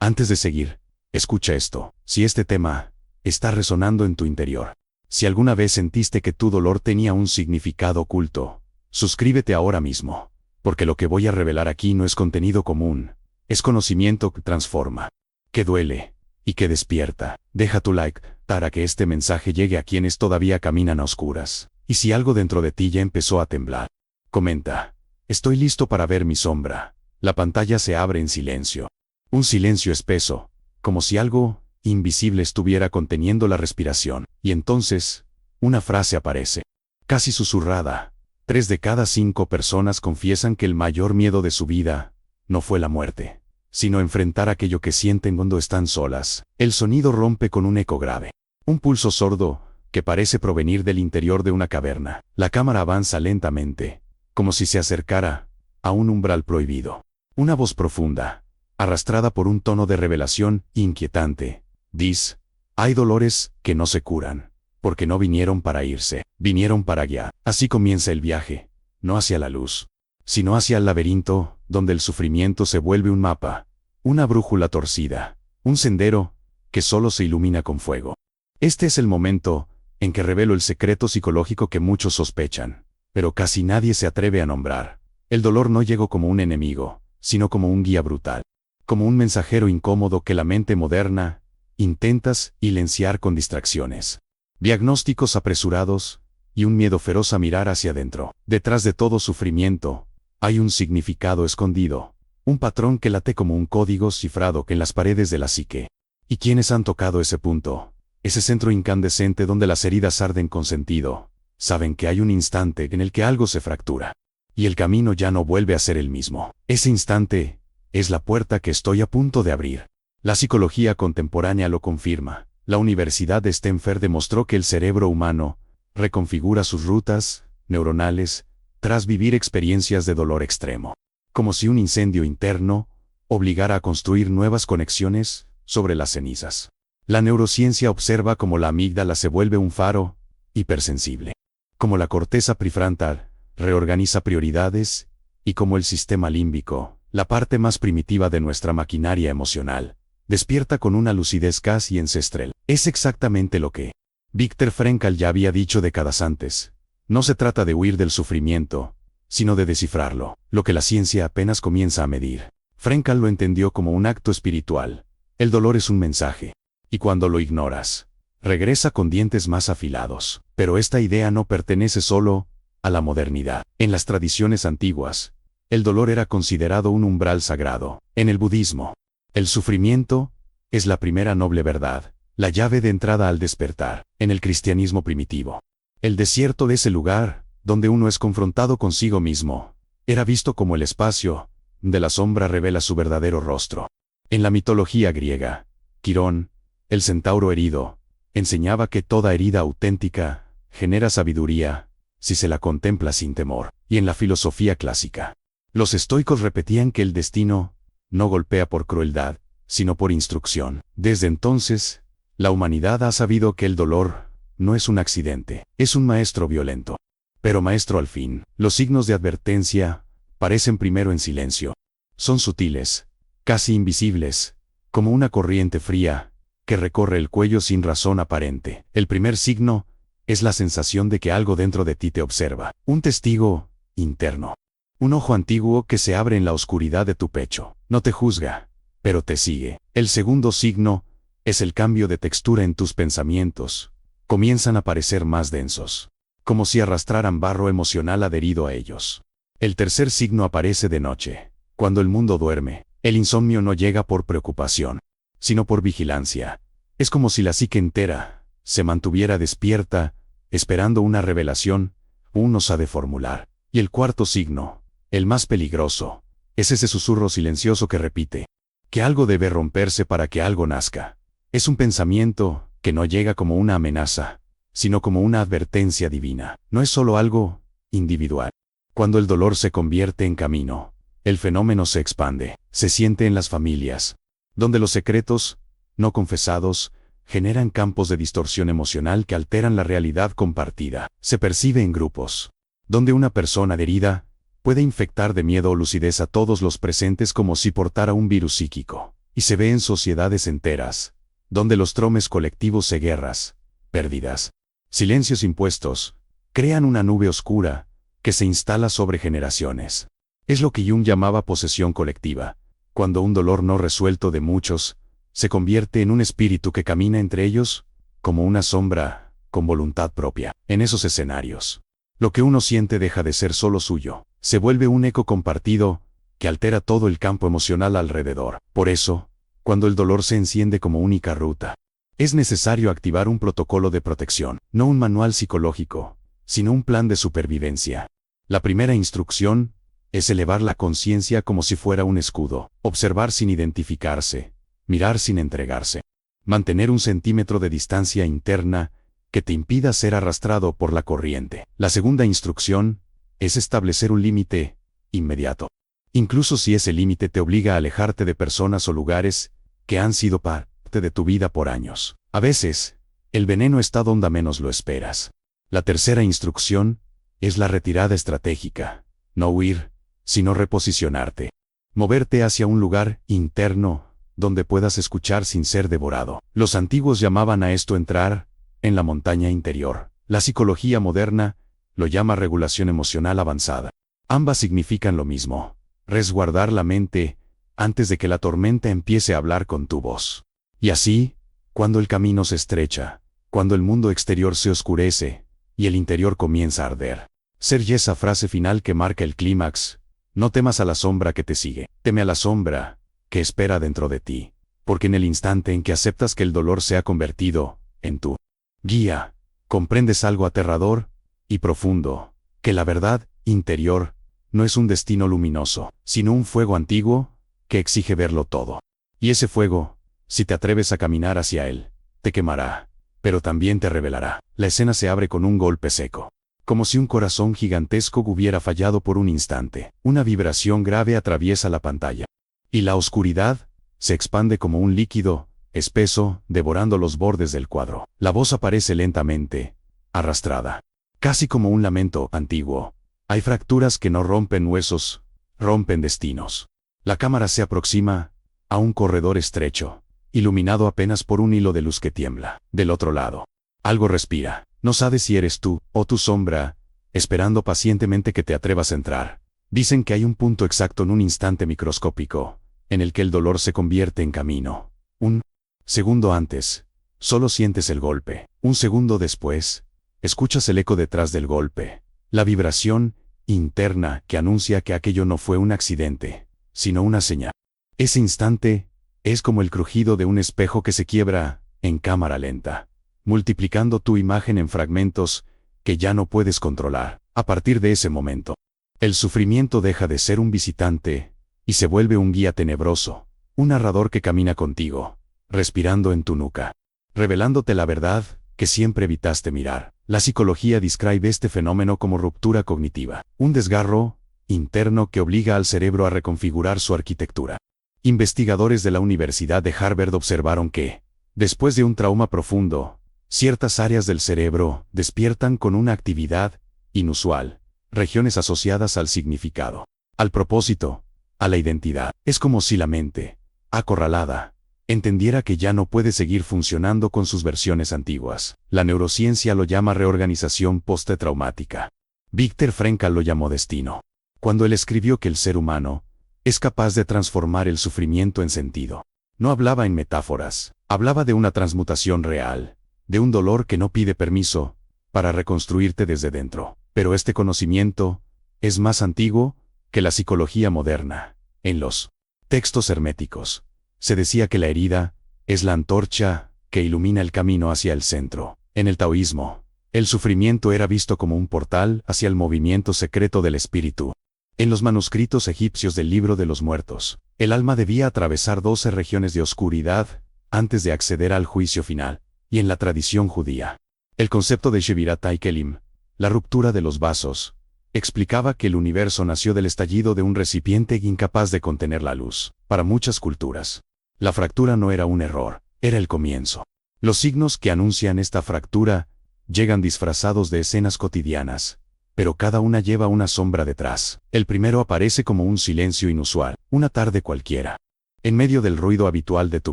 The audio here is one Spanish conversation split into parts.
Antes de seguir, escucha esto. Si este tema está resonando en tu interior, si alguna vez sentiste que tu dolor tenía un significado oculto, suscríbete ahora mismo, porque lo que voy a revelar aquí no es contenido común, es conocimiento que transforma, que duele y que despierta. Deja tu like para que este mensaje llegue a quienes todavía caminan a oscuras. Y si algo dentro de ti ya empezó a temblar, comenta: estoy listo para ver mi sombra. La pantalla se abre en silencio. Un silencio espeso, como si algo invisible estuviera conteniendo la respiración. Y entonces, una frase aparece, casi susurrada. 3 de cada 5 personas confiesan que el mayor miedo de su vida no fue la muerte, sino enfrentar aquello que sienten cuando están solas. El sonido rompe con un eco grave. Un pulso sordo, que parece provenir del interior de una caverna. La cámara avanza lentamente, como si se acercara a un umbral prohibido. Una voz profunda, arrastrada por un tono de revelación inquietante, dice: hay dolores que no se curan, porque no vinieron para irse, vinieron para guiar. Así comienza el viaje, no hacia la luz, sino hacia el laberinto, donde el sufrimiento se vuelve un mapa, una brújula torcida, un sendero que solo se ilumina con fuego. Este es el momento en que revelo el secreto psicológico que muchos sospechan, pero casi nadie se atreve a nombrar. El dolor no llegó como un enemigo, sino como un guía brutal, como un mensajero incómodo que la mente moderna intenta silenciar con distracciones, diagnósticos apresurados y un miedo feroz a mirar hacia adentro. Detrás de todo sufrimiento hay un significado escondido, un patrón que late como un código cifrado en las paredes de la psique. ¿Y quiénes han tocado ese punto? Ese centro incandescente donde las heridas arden con sentido, saben que hay un instante en el que algo se fractura, y el camino ya no vuelve a ser el mismo. Ese instante es la puerta que estoy a punto de abrir. La psicología contemporánea lo confirma. La Universidad de Stanford demostró que el cerebro humano reconfigura sus rutas neuronales tras vivir experiencias de dolor extremo, como si un incendio interno obligara a construir nuevas conexiones sobre las cenizas. La neurociencia observa cómo la amígdala se vuelve un faro hipersensible, como la corteza prefrontal reorganiza prioridades y como el sistema límbico, la parte más primitiva de nuestra maquinaria emocional, despierta con una lucidez casi ancestral. Es exactamente lo que Viktor Frankl ya había dicho décadas antes. No se trata de huir del sufrimiento, sino de descifrarlo, lo que la ciencia apenas comienza a medir. Frankl lo entendió como un acto espiritual. El dolor es un mensaje, y cuando lo ignoras, regresa con dientes más afilados. Pero esta idea no pertenece solo a la modernidad. En las tradiciones antiguas, el dolor era considerado un umbral sagrado. En el budismo, el sufrimiento es la primera noble verdad, la llave de entrada al despertar. En el cristianismo primitivo, el desierto de ese lugar, donde uno es confrontado consigo mismo, era visto como el espacio de la sombra revela su verdadero rostro. En la mitología griega, Quirón, el centauro herido, enseñaba que toda herida auténtica genera sabiduría si se la contempla sin temor. Y en la filosofía clásica, los estoicos repetían que el destino no golpea por crueldad, sino por instrucción. Desde entonces, la humanidad ha sabido que el dolor no es un accidente, es un maestro violento. Pero maestro al fin. Los signos de advertencia parecen primero en silencio. Son sutiles, casi invisibles, como una corriente fría que recorre el cuello sin razón aparente. El primer signo es la sensación de que algo dentro de ti te observa. Un testigo interno. Un ojo antiguo que se abre en la oscuridad de tu pecho. No te juzga, pero te sigue. El segundo signo es el cambio de textura en tus pensamientos. Comienzan a parecer más densos, como si arrastraran barro emocional adherido a ellos. El tercer signo aparece de noche, cuando el mundo duerme. El insomnio no llega por preocupación, sino por vigilancia. Es como si la psique entera se mantuviera despierta, esperando una revelación, un osa de formular. Y el cuarto signo, el más peligroso, es ese susurro silencioso que repite que algo debe romperse para que algo nazca. Es un pensamiento que no llega como una amenaza, sino como una advertencia divina. No es solo algo individual. Cuando el dolor se convierte en camino, el fenómeno se expande. Se siente en las familias, donde los secretos no confesados generan campos de distorsión emocional que alteran la realidad compartida. Se percibe en grupos, donde una persona herida puede infectar de miedo o lucidez a todos los presentes como si portara un virus psíquico. Y se ve en sociedades enteras, donde los tromes colectivos de guerras, pérdidas, silencios impuestos, crean una nube oscura que se instala sobre generaciones. Es lo que Jung llamaba posesión colectiva, cuando un dolor no resuelto de muchos se convierte en un espíritu que camina entre ellos, como una sombra, con voluntad propia. En esos escenarios, lo que uno siente deja de ser solo suyo, se vuelve un eco compartido que altera todo el campo emocional alrededor. Por eso, cuando el dolor se enciende como única ruta, es necesario activar un protocolo de protección, no un manual psicológico, sino un plan de supervivencia. La primera instrucción es elevar la conciencia como si fuera un escudo, observar sin identificarse, mirar sin entregarse, mantener un centímetro de distancia interna que te impida ser arrastrado por la corriente. La segunda instrucción es establecer un límite inmediato, incluso si ese límite te obliga a alejarte de personas o lugares que han sido parte de tu vida por años. A veces, el veneno está donde menos lo esperas. La tercera instrucción es la retirada estratégica, no huir, sino reposicionarte. Moverte hacia un lugar interno donde puedas escuchar sin ser devorado. Los antiguos llamaban a esto entrar en la montaña interior. La psicología moderna lo llama regulación emocional avanzada. Ambas significan lo mismo: resguardar la mente antes de que la tormenta empiece a hablar con tu voz. Y así, cuando el camino se estrecha, cuando el mundo exterior se oscurece y el interior comienza a arder, ser esa frase final que marca el clímax: no temas a la sombra que te sigue, teme a la sombra que espera dentro de ti, porque en el instante en que aceptas que el dolor se ha convertido en tu guía, comprendes algo aterrador y profundo, que la verdad interior no es un destino luminoso, sino un fuego antiguo que exige verlo todo. Y ese fuego, si te atreves a caminar hacia él, te quemará, pero también te revelará. La escena se abre con un golpe seco, como si un corazón gigantesco hubiera fallado por un instante. Una vibración grave atraviesa la pantalla, y la oscuridad se expande como un líquido espeso, devorando los bordes del cuadro. La voz aparece lentamente, arrastrada, casi como un lamento antiguo. Hay fracturas que no rompen huesos, rompen destinos. La cámara se aproxima a un corredor estrecho, iluminado apenas por un hilo de luz que tiembla. Del otro lado, algo respira. No sabes si eres tú o tu sombra, esperando pacientemente que te atrevas a entrar. Dicen que hay un punto exacto en un instante microscópico, en el que el dolor se convierte en camino. Un segundo antes, solo sientes el golpe. Un segundo después, escuchas el eco detrás del golpe, la vibración interna que anuncia que aquello no fue un accidente, sino una señal. Ese instante es como el crujido de un espejo que se quiebra en cámara lenta, multiplicando tu imagen en fragmentos que ya no puedes controlar. A partir de ese momento, el sufrimiento deja de ser un visitante y se vuelve un guía tenebroso, un narrador que camina contigo, respirando en tu nuca, revelándote la verdad que siempre evitaste mirar. La psicología describe este fenómeno como ruptura cognitiva, un desgarro interno que obliga al cerebro a reconfigurar su arquitectura. Investigadores de la Universidad de Harvard observaron que, después de un trauma profundo, ciertas áreas del cerebro despiertan con una actividad inusual, regiones asociadas al significado, al propósito, a la identidad. Es como si la mente, acorralada, entendiera que ya no puede seguir funcionando con sus versiones antiguas. La neurociencia lo llama reorganización post-traumática. Viktor Frankl lo llamó destino, cuando él escribió que el ser humano es capaz de transformar el sufrimiento en sentido. No hablaba en metáforas, hablaba de una transmutación real, de un dolor que no pide permiso para reconstruirte desde dentro. Pero este conocimiento es más antiguo que la psicología moderna. En los textos herméticos se decía que la herida es la antorcha que ilumina el camino hacia el centro. En el taoísmo, el sufrimiento era visto como un portal hacia el movimiento secreto del espíritu. En los manuscritos egipcios del Libro de los Muertos, el alma debía atravesar 12 regiones de oscuridad antes de acceder al juicio final. Y en la tradición judía, el concepto de Shevirat HaKelim, la ruptura de los vasos, explicaba que el universo nació del estallido de un recipiente incapaz de contener la luz. Para muchas culturas, la fractura no era un error, era el comienzo. Los signos que anuncian esta fractura llegan disfrazados de escenas cotidianas, pero cada una lleva una sombra detrás. El primero aparece como un silencio inusual, una tarde cualquiera. En medio del ruido habitual de tu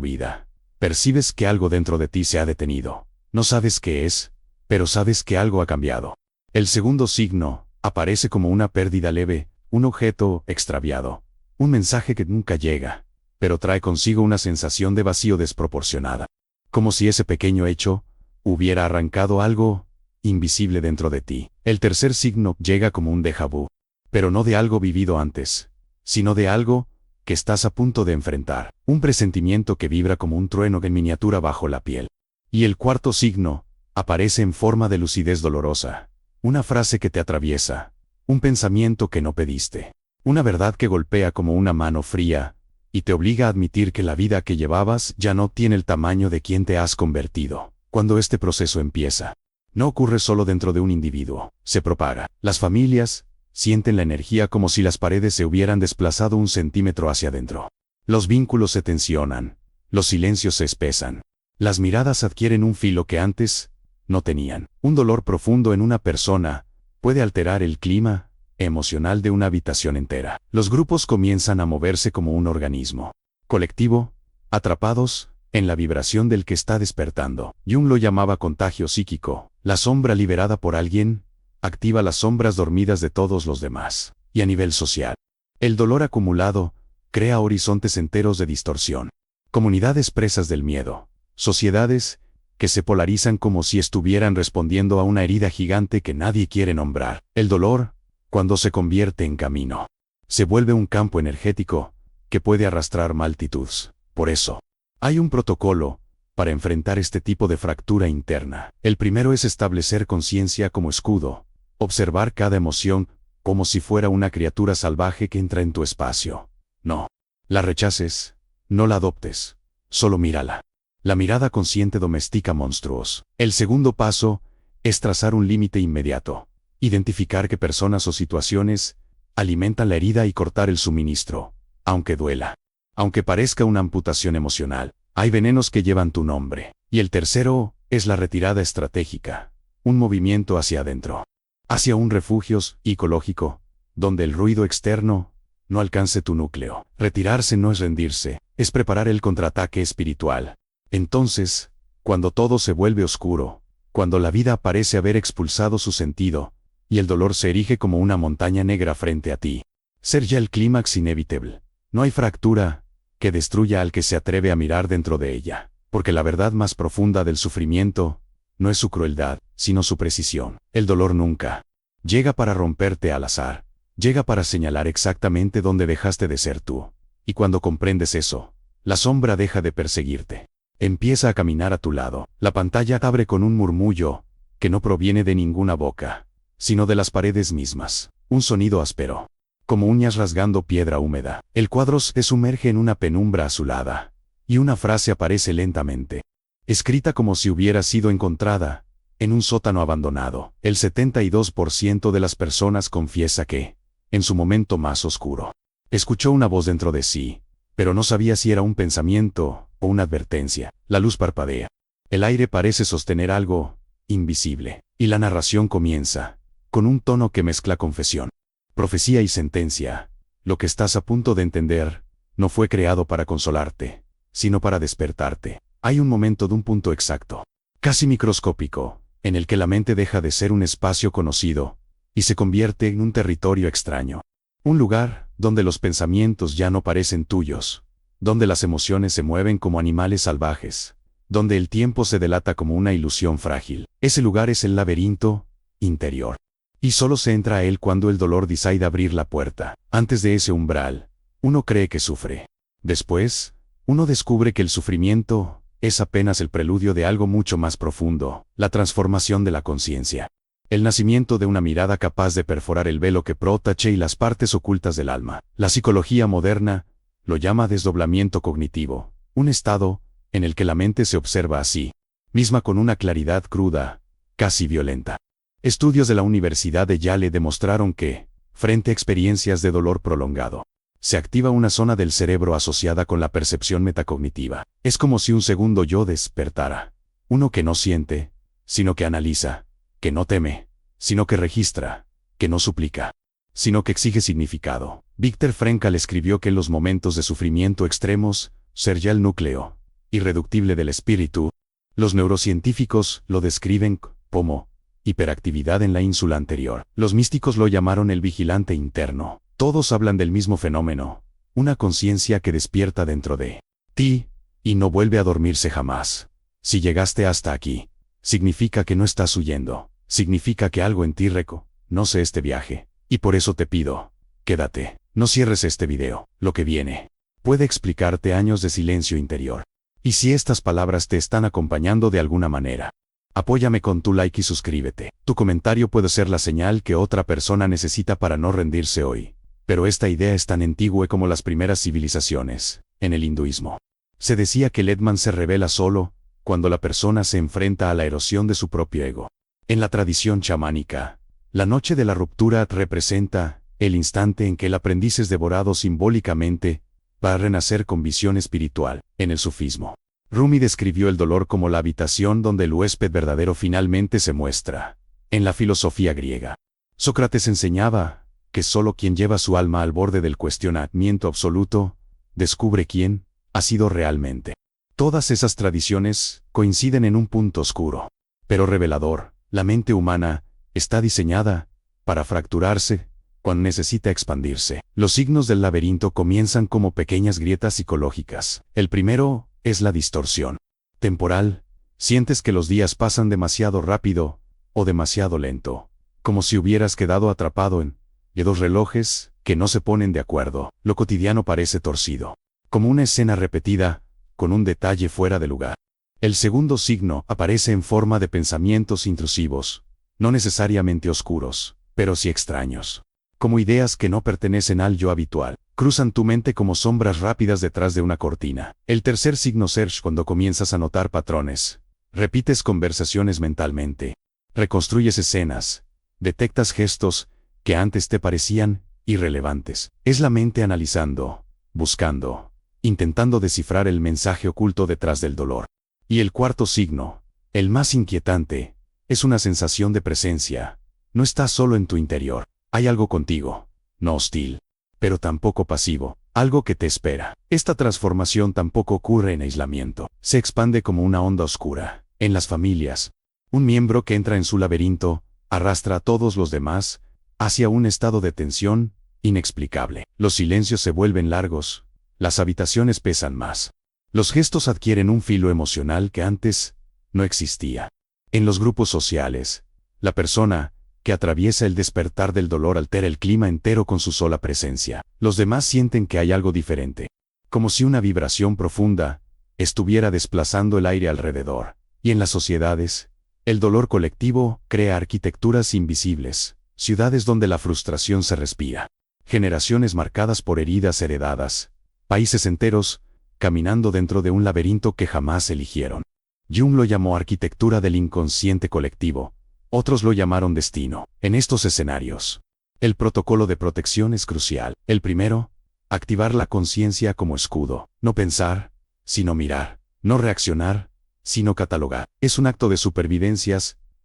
vida, percibes que algo dentro de ti se ha detenido. No sabes qué es, pero sabes que algo ha cambiado. El segundo signo aparece como una pérdida leve, un objeto extraviado, un mensaje que nunca llega, pero trae consigo una sensación de vacío desproporcionada. Como si ese pequeño hecho hubiera arrancado algo invisible dentro de ti. El tercer signo llega como un déjà vu, pero no de algo vivido antes, sino de algo que estás a punto de enfrentar, un presentimiento que vibra como un trueno en miniatura bajo la piel. Y el cuarto signo aparece en forma de lucidez dolorosa, una frase que te atraviesa, un pensamiento que no pediste, una verdad que golpea como una mano fría, y te obliga a admitir que la vida que llevabas ya no tiene el tamaño de quien te has convertido. Cuando este proceso empieza, no ocurre solo dentro de un individuo, se propaga. Las familias sienten la energía como si las paredes se hubieran desplazado un centímetro hacia adentro. Los vínculos se tensionan, los silencios se espesan, las miradas adquieren un filo que antes no tenían. Un dolor profundo en una persona puede alterar el clima emocional de una habitación entera. Los grupos comienzan a moverse como un organismo colectivo, atrapados en la vibración del que está despertando. Jung lo llamaba contagio psíquico. La sombra liberada por alguien activa las sombras dormidas de todos los demás. Y a nivel social, el dolor acumulado crea horizontes enteros de distorsión. Comunidades presas del miedo, sociedades que se polarizan como si estuvieran respondiendo a una herida gigante que nadie quiere nombrar. El dolor, cuando se convierte en camino, se vuelve un campo energético que puede arrastrar multitudes. Por eso, hay un protocolo para enfrentar este tipo de fractura interna. El primero es establecer conciencia como escudo, observar cada emoción como si fuera una criatura salvaje que entra en tu espacio. No la rechaces, no la adoptes, solo mírala. La mirada consciente domestica monstruos. El segundo paso es trazar un límite inmediato. Identificar qué personas o situaciones alimentan la herida y cortar el suministro, aunque duela. Aunque parezca una amputación emocional, hay venenos que llevan tu nombre. Y el tercero es la retirada estratégica. Un movimiento hacia adentro. Hacia un refugio psicológico, donde el ruido externo no alcance tu núcleo. Retirarse no es rendirse, es preparar el contraataque espiritual. Entonces, cuando todo se vuelve oscuro, cuando la vida parece haber expulsado su sentido, y el dolor se erige como una montaña negra frente a ti, ser ya el clímax inevitable. No hay fractura que destruya al que se atreve a mirar dentro de ella, porque la verdad más profunda del sufrimiento no es su crueldad, sino su precisión. El dolor nunca llega para romperte al azar, llega para señalar exactamente dónde dejaste de ser tú. Y cuando comprendes eso, la sombra deja de perseguirte. Empieza a caminar a tu lado. La pantalla abre con un murmullo que no proviene de ninguna boca, sino de las paredes mismas. Un sonido áspero, como uñas rasgando piedra húmeda. El cuadro se sumerge en una penumbra azulada, y una frase aparece lentamente, escrita como si hubiera sido encontrada en un sótano abandonado. El 72% de las personas confiesa que, en su momento más oscuro, escuchó una voz dentro de sí, pero no sabía si era un pensamiento o una advertencia. La luz parpadea. El aire parece sostener algo invisible, y la narración comienza con un tono que mezcla confesión, profecía y sentencia. Lo que estás a punto de entender no fue creado para consolarte, sino para despertarte. Hay un momento de un punto exacto, casi microscópico, en el que la mente deja de ser un espacio conocido y se convierte en un territorio extraño. Un lugar donde los pensamientos ya no parecen tuyos, donde las emociones se mueven como animales salvajes, donde el tiempo se delata como una ilusión frágil. Ese lugar es el laberinto interior. Y solo se entra a él cuando el dolor decide abrir la puerta. Antes de ese umbral, uno cree que sufre. Después, uno descubre que el sufrimiento es apenas el preludio de algo mucho más profundo, la transformación de la conciencia. El nacimiento de una mirada capaz de perforar el velo que protege y las partes ocultas del alma. La psicología moderna lo llama desdoblamiento cognitivo, un estado en el que la mente se observa a sí misma con una claridad cruda, casi violenta. Estudios de la Universidad de Yale demostraron que, frente a experiencias de dolor prolongado, se activa una zona del cerebro asociada con la percepción metacognitiva. Es como si un segundo yo despertara. Uno que no siente, sino que analiza, que no teme, sino que registra, que no suplica, sino que exige significado. Viktor Frankl escribió que en los momentos de sufrimiento extremos, ser ya el núcleo irreductible del espíritu, los neurocientíficos lo describen como hiperactividad en la ínsula anterior. Los místicos lo llamaron el vigilante interno. Todos hablan del mismo fenómeno, una conciencia que despierta dentro de ti y no vuelve a dormirse jamás. Si llegaste hasta aquí, significa que no estás huyendo, significa que algo en ti reconoce este viaje, y por eso te pido, quédate, no cierres este video. Lo que viene puede explicarte años de silencio interior. Y si estas palabras te están acompañando de alguna manera, apóyame con tu like y suscríbete. Tu comentario puede ser la señal que otra persona necesita para no rendirse hoy. Pero esta idea es tan antigua como las primeras civilizaciones. En el hinduismo se decía que el Atman se revela solo cuando la persona se enfrenta a la erosión de su propio ego. En la tradición chamánica, la noche de la ruptura representa el instante en que el aprendiz es devorado simbólicamente para renacer con visión espiritual. En el sufismo, Rumi describió el dolor como la habitación donde el huésped verdadero finalmente se muestra. En la filosofía griega, Sócrates enseñaba que solo quien lleva su alma al borde del cuestionamiento absoluto descubre quién ha sido realmente. Todas esas tradiciones coinciden en un punto oscuro, pero revelador. La mente humana está diseñada para fracturarse cuando necesita expandirse. Los signos del laberinto comienzan como pequeñas grietas psicológicas. El primero es la distorsión temporal. Sientes que los días pasan demasiado rápido o demasiado lento, como si hubieras quedado atrapado en dos relojes que no se ponen de acuerdo. Lo cotidiano parece torcido, como una escena repetida, con un detalle fuera de lugar. El segundo signo aparece en forma de pensamientos intrusivos, no necesariamente oscuros, pero sí extraños. Como ideas que no pertenecen al yo habitual, cruzan tu mente como sombras rápidas detrás de una cortina. El tercer signo es cuando comienzas a notar patrones. Repites conversaciones mentalmente, reconstruyes escenas, detectas gestos que antes te parecían irrelevantes. Es la mente analizando, buscando, intentando descifrar el mensaje oculto detrás del dolor. Y el cuarto signo, el más inquietante, es una sensación de presencia. No estás solo en tu interior, hay algo contigo, no hostil, pero tampoco pasivo, algo que te espera. Esta transformación tampoco ocurre en aislamiento, se expande como una onda oscura. En las familias, un miembro que entra en su laberinto arrastra a todos los demás hacia un estado de tensión inexplicable. Los silencios se vuelven largos, las habitaciones pesan más. Los gestos adquieren un filo emocional que antes no existía. En los grupos sociales, la persona que atraviesa el despertar del dolor altera el clima entero con su sola presencia. Los demás sienten que hay algo diferente, como si una vibración profunda estuviera desplazando el aire alrededor. Y en las sociedades, el dolor colectivo crea arquitecturas invisibles, ciudades donde la frustración se respira, generaciones marcadas por heridas heredadas, países enteros caminando dentro de un laberinto que jamás eligieron. Jung lo llamó arquitectura del inconsciente colectivo, otros lo llamaron destino. En estos escenarios, el protocolo de protección es crucial. El primero, activar la conciencia como escudo. No pensar, sino mirar. No reaccionar, sino catalogar. Es un acto de supervivencia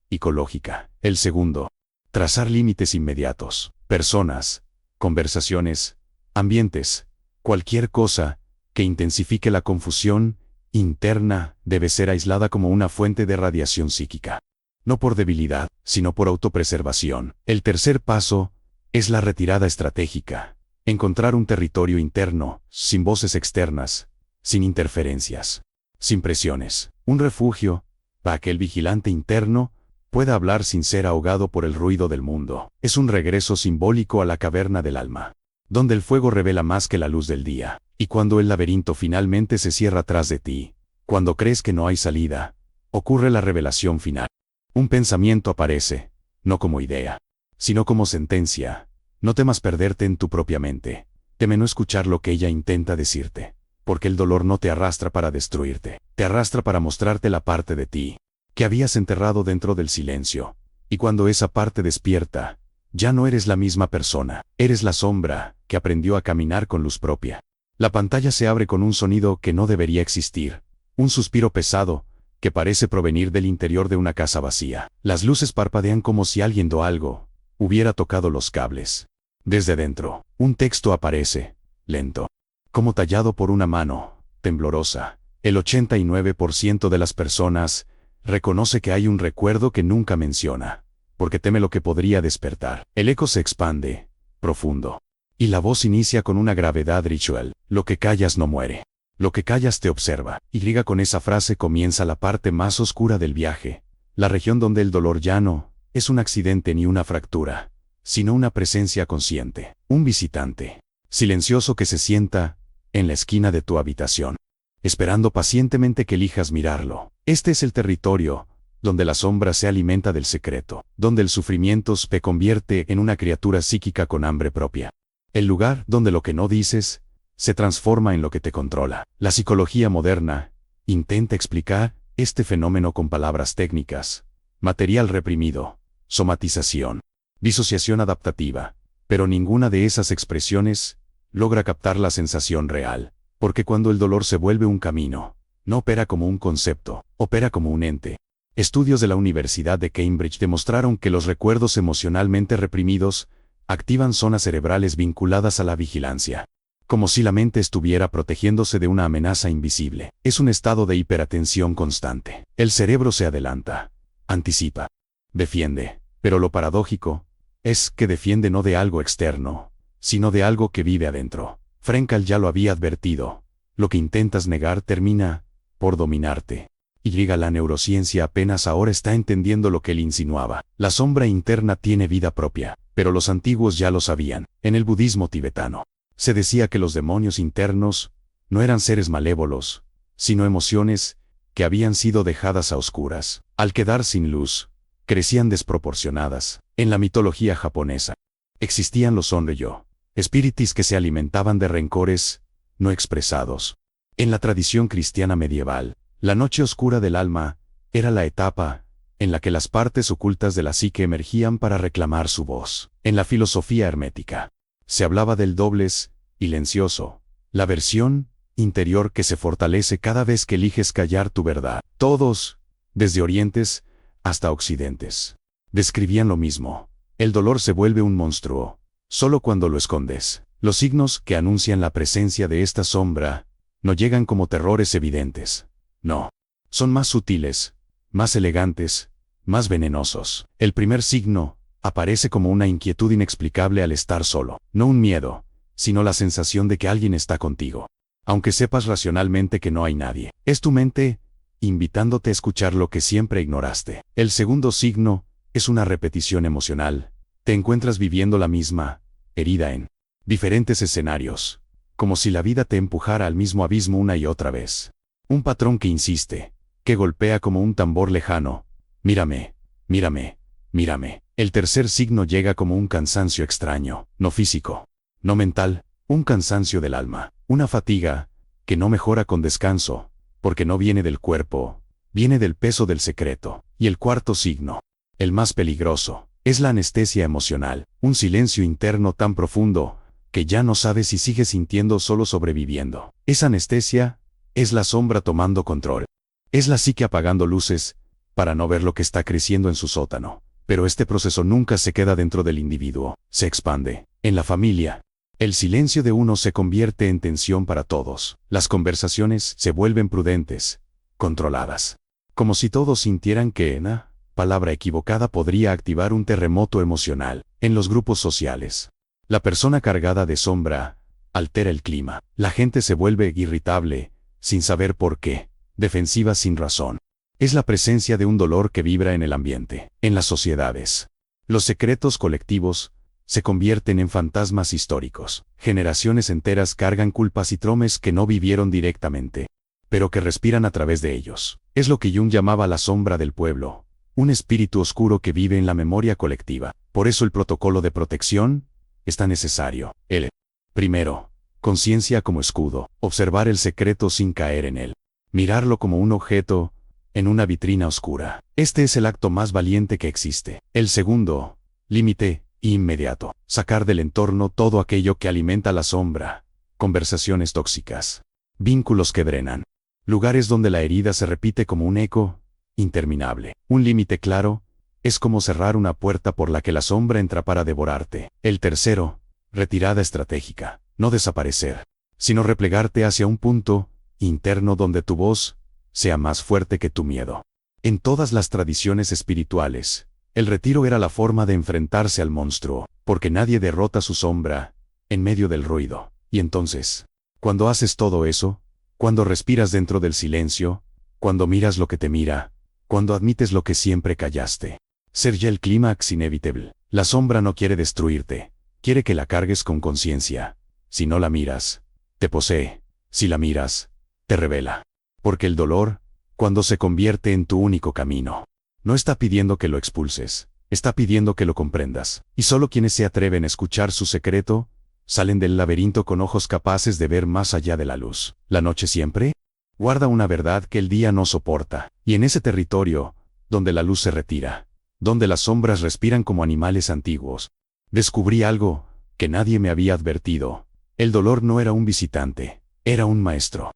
psicológica. El segundo, trazar límites inmediatos. Personas, conversaciones, ambientes, cualquier cosa que intensifique la confusión interna debe ser aislada como una fuente de radiación psíquica. No por debilidad, sino por autopreservación. El tercer paso es la retirada estratégica. Encontrar un territorio interno, sin voces externas, sin interferencias, sin presiones. Un refugio para que el vigilante interno pueda hablar sin ser ahogado por el ruido del mundo. Es un regreso simbólico a la caverna del alma, donde el fuego revela más que la luz del día. Y cuando el laberinto finalmente se cierra tras de ti, cuando crees que no hay salida, ocurre la revelación final. Un pensamiento aparece, no como idea, sino como sentencia. No temas perderte en tu propia mente. Teme no escuchar lo que ella intenta decirte, porque el dolor no te arrastra para destruirte, te arrastra para mostrarte la parte de ti que habías enterrado dentro del silencio. Y cuando esa parte despierta, ya no eres la misma persona, eres la sombra que aprendió a caminar con luz propia. La pantalla se abre con un sonido que no debería existir, un suspiro pesado, que parece provenir del interior de una casa vacía. Las luces parpadean como si alguien o algo hubiera tocado los cables. Desde dentro, un texto aparece, lento, como tallado por una mano, temblorosa. El 89% de las personas reconoce que hay un recuerdo que nunca menciona, porque teme lo que podría despertar. El eco se expande, profundo, y la voz inicia con una gravedad ritual. Lo que callas no muere. Lo que callas te observa. Y con esa frase comienza la parte más oscura del viaje, la región donde el dolor ya no es un accidente ni una fractura, sino una presencia consciente, un visitante silencioso que se sienta en la esquina de tu habitación, esperando pacientemente que elijas mirarlo. Este es el territorio donde la sombra se alimenta del secreto, donde el sufrimiento se convierte en una criatura psíquica con hambre propia. El lugar donde lo que no dices se transforma en lo que te controla. La psicología moderna intenta explicar este fenómeno con palabras técnicas: material reprimido, somatización, disociación adaptativa, pero ninguna de esas expresiones logra captar la sensación real, porque cuando el dolor se vuelve un camino, no opera como un concepto, opera como un ente. Estudios de la Universidad de Cambridge demostraron que los recuerdos emocionalmente reprimidos activan zonas cerebrales vinculadas a la vigilancia, como si la mente estuviera protegiéndose de una amenaza invisible. Es un estado de hiperatención constante. El cerebro se adelanta, anticipa, defiende, pero lo paradójico es que defiende no de algo externo, sino de algo que vive adentro. Frankl ya lo había advertido: lo que intentas negar termina por dominarte. Y la neurociencia apenas ahora está entendiendo lo que él insinuaba. La sombra interna tiene vida propia, pero los antiguos ya lo sabían. En el budismo tibetano se decía que los demonios internos no eran seres malévolos, sino emociones que habían sido dejadas a oscuras. Al quedar sin luz, crecían desproporcionadas. En la mitología japonesa existían los onryo, espíritus que se alimentaban de rencores no expresados. En la tradición cristiana medieval, la noche oscura del alma era la etapa en la que las partes ocultas de la psique emergían para reclamar su voz. En la filosofía hermética se hablaba del doblez silencioso, la versión interior que se fortalece cada vez que eliges callar tu verdad. Todos, desde orientes hasta occidentes, describían lo mismo: el dolor se vuelve un monstruo solo cuando lo escondes. Los signos que anuncian la presencia de esta sombra no llegan como terrores evidentes. No. Son más sutiles, más elegantes, más venenosos. El primer signo aparece como una inquietud inexplicable al estar solo. No un miedo, sino la sensación de que alguien está contigo, aunque sepas racionalmente que no hay nadie. Es tu mente invitándote a escuchar lo que siempre ignoraste. El segundo signo es una repetición emocional. Te encuentras viviendo la misma herida en diferentes escenarios, como si la vida te empujara al mismo abismo una y otra vez. Un patrón que insiste, que golpea como un tambor lejano: mírame, mírame, mírame. El tercer signo llega como un cansancio extraño, no físico, no mental, un cansancio del alma, una fatiga que no mejora con descanso, porque no viene del cuerpo, viene del peso del secreto. Y el cuarto signo, el más peligroso, es la anestesia emocional, un silencio interno tan profundo que ya no sabes si sigues sintiendo o solo sobreviviendo. Esa anestesia es la sombra tomando control. Es la psique apagando luces para no ver lo que está creciendo en su sótano. Pero este proceso nunca se queda dentro del individuo, se expande. En la familia, el silencio de uno se convierte en tensión para todos. Las conversaciones se vuelven prudentes, controladas, como si todos sintieran que una palabra equivocada podría activar un terremoto emocional. En los grupos sociales, la persona cargada de sombra altera el clima. La gente se vuelve irritable, sin saber por qué, defensiva sin razón. Es la presencia de un dolor que vibra en el ambiente. En las sociedades, los secretos colectivos se convierten en fantasmas históricos. Generaciones enteras cargan culpas y traumas que no vivieron directamente, pero que respiran a través de ellos. Es lo que Jung llamaba la sombra del pueblo, un espíritu oscuro que vive en la memoria colectiva. Por eso el protocolo de protección es tan necesario. El primero, conciencia como escudo, observar el secreto sin caer en él, mirarlo como un objeto en una vitrina oscura. Este es el acto más valiente que existe. El segundo, límite inmediato, sacar del entorno todo aquello que alimenta la sombra, conversaciones tóxicas, vínculos que drenan, lugares donde la herida se repite como un eco interminable. Un límite claro es como cerrar una puerta por la que la sombra entra para devorarte. El tercero, Retirada estratégica. No desaparecer, sino replegarte hacia un punto interno donde tu voz sea más fuerte que tu miedo. En todas las tradiciones espirituales, el retiro era la forma de enfrentarse al monstruo, porque nadie derrota su sombra en medio del ruido. Y entonces, cuando haces todo eso, cuando respiras dentro del silencio, cuando miras lo que te mira, cuando admites lo que siempre callaste, ser ya el clímax inevitable. La sombra no quiere destruirte, quiere que la cargues con conciencia. Si no la miras, te posee. Si la miras, te revela. Porque el dolor, cuando se convierte en tu único camino, no está pidiendo que lo expulses, está pidiendo que lo comprendas. Y solo quienes se atreven a escuchar su secreto, salen del laberinto con ojos capaces de ver más allá de la luz. La noche siempre guarda una verdad que el día no soporta. Y en ese territorio, donde la luz se retira, donde las sombras respiran como animales antiguos, descubrí algo que nadie me había advertido. El dolor no era un visitante, era un maestro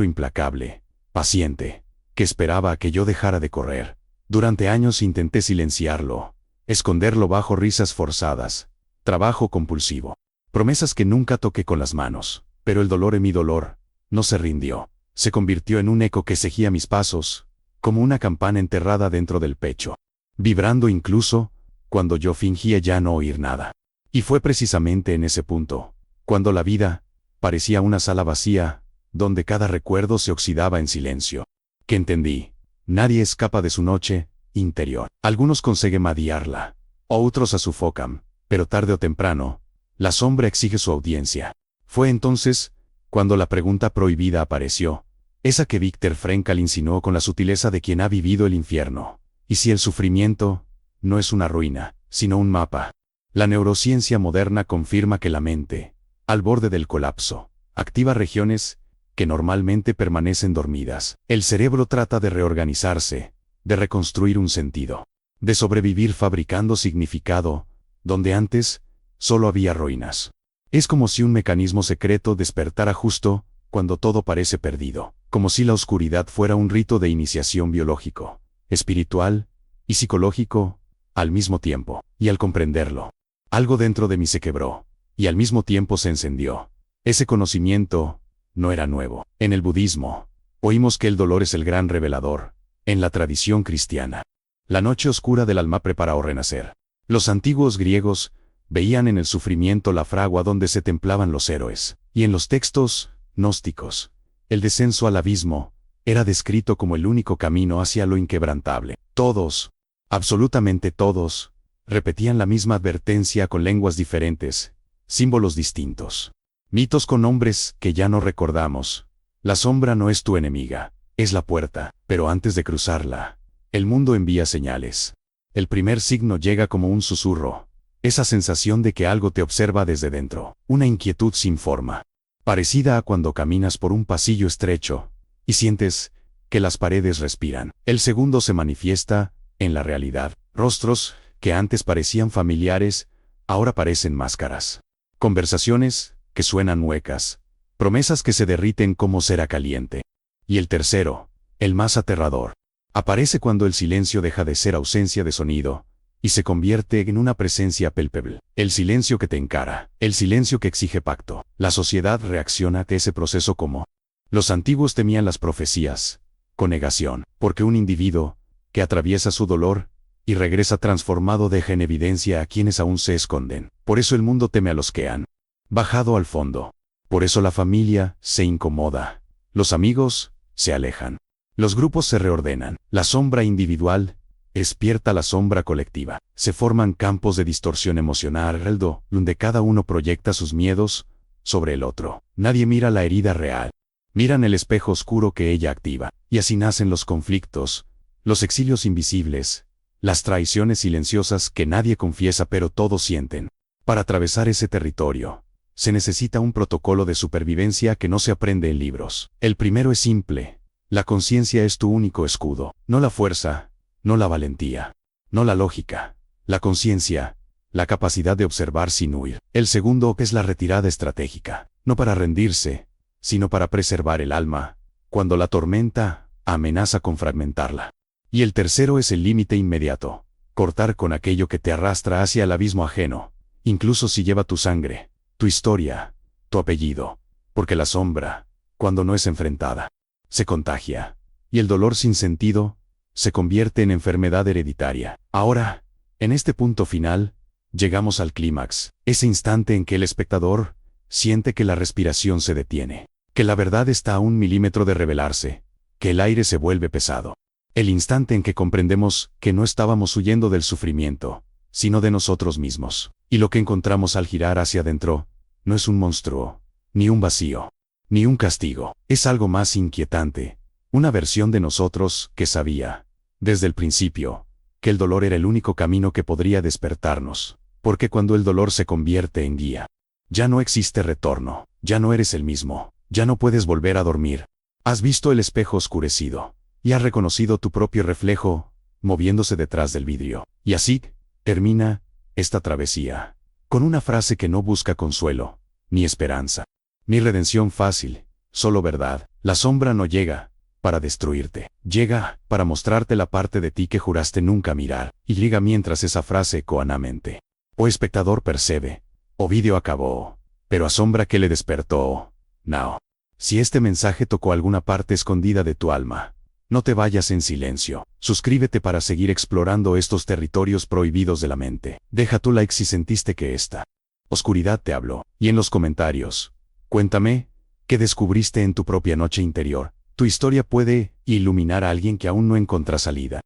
implacable, paciente, que esperaba a que yo dejara de correr. Durante años intenté silenciarlo, esconderlo bajo risas forzadas, trabajo compulsivo, promesas que nunca toqué con las manos, pero el dolor en mi dolor no se rindió, se convirtió en un eco que seguía mis pasos, como una campana enterrada dentro del pecho, vibrando incluso cuando yo fingía ya no oír nada. Y fue precisamente en ese punto, cuando la vida parecía una sala vacía, donde cada recuerdo se oxidaba en silencio, que entendí: nadie escapa de su noche interior. Algunos consiguen mediarla, otros la sufocan, pero tarde o temprano, la sombra exige su audiencia. Fue entonces cuando la pregunta prohibida apareció, esa que Viktor Frankl insinuó con la sutileza de quien ha vivido el infierno. ¿Y si el sufrimiento no es una ruina, sino un mapa? La neurociencia moderna confirma que la mente, al borde del colapso, activa regiones que normalmente permanecen dormidas. El cerebro trata de reorganizarse, de reconstruir un sentido, de sobrevivir fabricando significado, donde antes solo había ruinas. Es como si un mecanismo secreto despertara justo cuando todo parece perdido, como si la oscuridad fuera un rito de iniciación biológico, espiritual y psicológico al mismo tiempo. Y al comprenderlo, algo dentro de mí se quebró, y al mismo tiempo se encendió. Ese conocimiento no era nuevo. En el budismo, oímos que el dolor es el gran revelador. En la tradición cristiana, la noche oscura del alma prepara o renacer. Los antiguos griegos veían en el sufrimiento la fragua donde se templaban los héroes. Y en los textos gnósticos, el descenso al abismo era descrito como el único camino hacia lo inquebrantable. Todos, absolutamente todos, repetían la misma advertencia con lenguas diferentes, símbolos distintos, mitos con nombres que ya no recordamos. La sombra no es tu enemiga, es la puerta, pero antes de cruzarla, el mundo envía señales. El primer signo llega como un susurro, esa sensación de que algo te observa desde dentro, una inquietud sin forma, parecida a cuando caminas por un pasillo estrecho y sientes que las paredes respiran. El segundo se manifiesta en la realidad, rostros que antes parecían familiares, ahora parecen máscaras. Conversaciones que suenan huecas, promesas que se derriten como cera caliente. Y el tercero, el más aterrador, aparece cuando el silencio deja de ser ausencia de sonido y se convierte en una presencia palpable. El silencio que te encara, el silencio que exige pacto. La sociedad reacciona a ese proceso como los antiguos temían las profecías, con negación, porque un individuo que atraviesa su dolor y regresa transformado deja en evidencia a quienes aún se esconden. Por eso el mundo teme a los que han bajado al fondo. Por eso la familia se incomoda. Los amigos se alejan. Los grupos se reordenan. La sombra individual despierta la sombra colectiva. Se forman campos de distorsión emocional, donde cada uno proyecta sus miedos sobre el otro. Nadie mira la herida real. Miran el espejo oscuro que ella activa. Y así nacen los conflictos, los exilios invisibles, las traiciones silenciosas que nadie confiesa pero todos sienten. Para atravesar ese territorio, se necesita un protocolo de supervivencia que no se aprende en libros. El primero es simple. La conciencia es tu único escudo. No la fuerza, no la valentía, no la lógica. La conciencia, la capacidad de observar sin huir. El segundo es la retirada estratégica. No para rendirse, sino para preservar el alma, cuando la tormenta amenaza con fragmentarla. Y el tercero es el límite inmediato. Cortar con aquello que te arrastra hacia el abismo ajeno, incluso si lleva tu sangre, tu historia, tu apellido, porque la sombra, cuando no es enfrentada, se contagia, y el dolor sin sentido se convierte en enfermedad hereditaria. Ahora, en este punto final, llegamos al clímax, ese instante en que el espectador siente que la respiración se detiene, que la verdad está a 1 milímetro de revelarse, que el aire se vuelve pesado. El instante en que comprendemos que no estábamos huyendo del sufrimiento, sino de nosotros mismos. Y lo que encontramos al girar hacia adentro, no es un monstruo, ni un vacío, ni un castigo. Es algo más inquietante, una versión de nosotros que sabía, desde el principio, que el dolor era el único camino que podría despertarnos. Porque cuando el dolor se convierte en guía, ya no existe retorno, ya no eres el mismo, ya no puedes volver a dormir. Has visto el espejo oscurecido, y has reconocido tu propio reflejo, moviéndose detrás del vidrio. Y así termina esta travesía, con una frase que no busca consuelo, ni esperanza, ni redención fácil, solo verdad. La sombra no llega para destruirte, llega para mostrarte la parte de ti que juraste nunca mirar. Y llega mientras esa frase ecoa en la mente. Oh espectador, percebe, Ovidio acabó, pero asombra que le despertó. Now. Si este mensaje tocó alguna parte escondida de tu alma, no te vayas en silencio. Suscríbete para seguir explorando estos territorios prohibidos de la mente. Deja tu like si sentiste que esta oscuridad te habló. Y en los comentarios, cuéntame, ¿qué descubriste en tu propia noche interior? Tu historia puede iluminar a alguien que aún no encuentra salida.